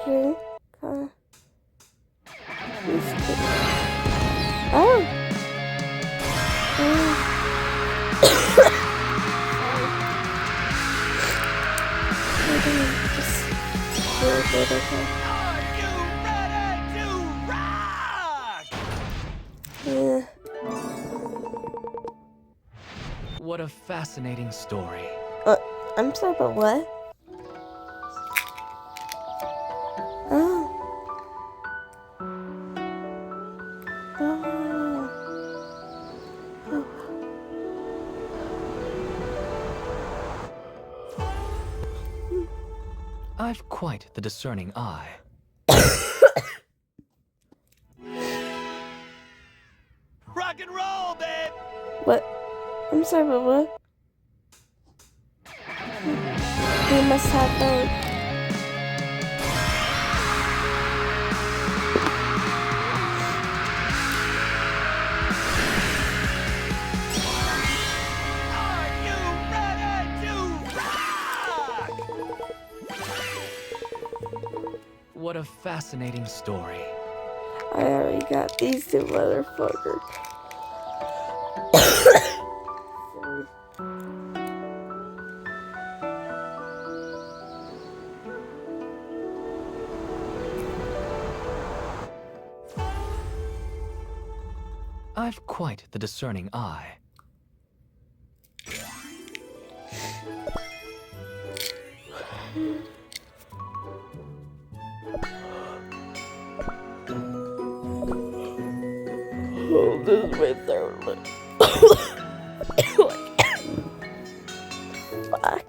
Okay. Oh. Are you ready to rock? Yeah. What a fascinating story. I'm sorry, but what? Oh. Oh. I've quite the discerning eye. Rock and roll, babe! What? I'm sorry, but what? We must have those. Are you ready to rock? What a fascinating story. I already got these two motherfuckers. I've quite the discerning eye. Oh, this is my third one. Fuck.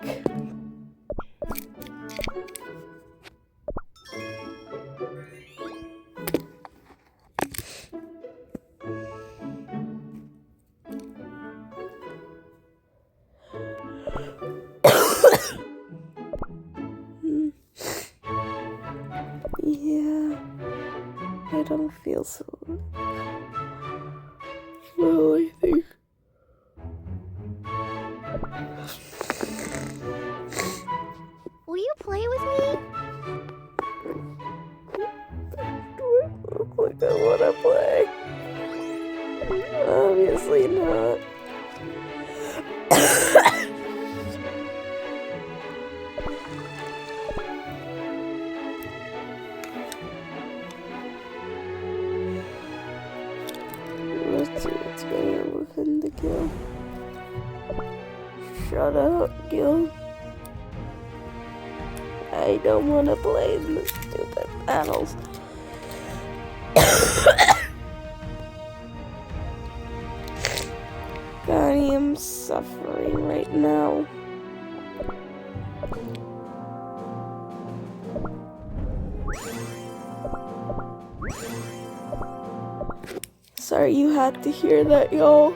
Yeah, I don't feel so well, I think. Will you play with me? Do I look like I wanna play? Obviously not. Let's see what's going on with him to Gil. Shut up, Gil. I don't want to play in the stupid battles. God, I am suffering right now. Sorry you had to hear that, y'all.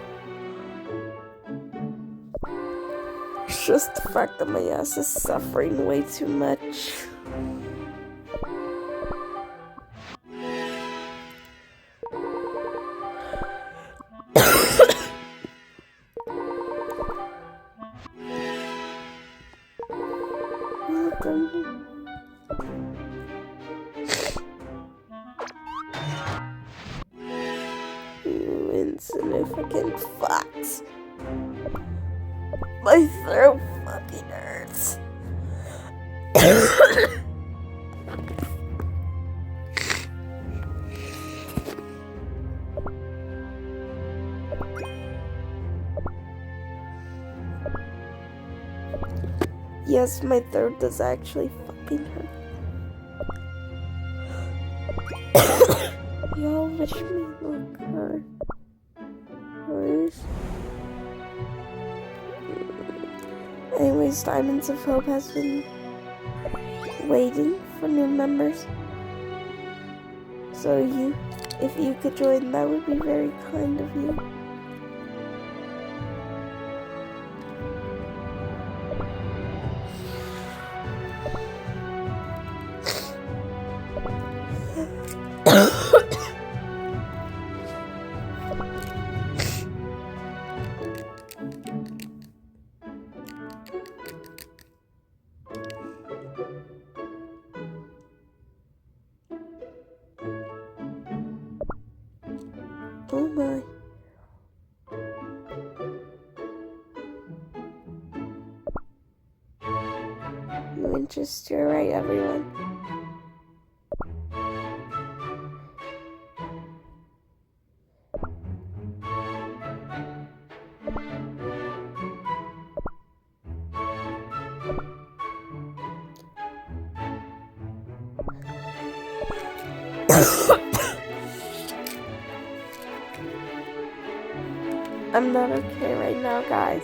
It's just the fact that my ass is suffering way too much. You insignificant fucks. My throat fucking hurts. Yes, my throat does actually fucking hurt. Y'all wish me luck, her. Anyways, Diamonds of Hope has been waiting for new members. So if you could join, that would be very kind of you. Oh my. Winchester, right, everyone? I'm not okay right now, guys.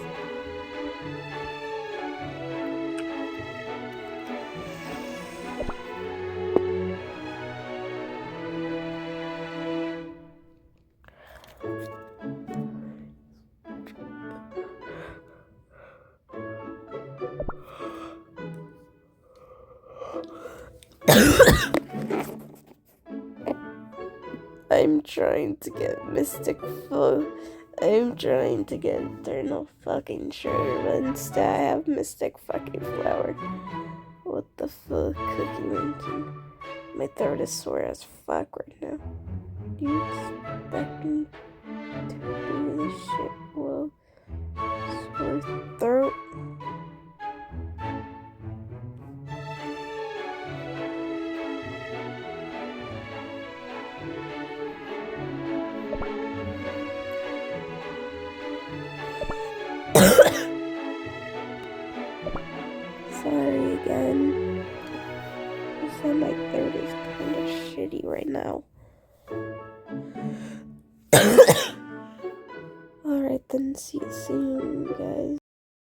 I'm trying to get Mystic Flow. I'm trying to get Eternal fucking Sugar, but instead I have Mystic fucking Flower. What the fuck, Cookie Mountain? My throat is sore as fuck right now. Do you expect me to do this shit well? Sore throat? Sorry again. I sound like throat is kind of shitty right now. Alright then, see you soon, guys.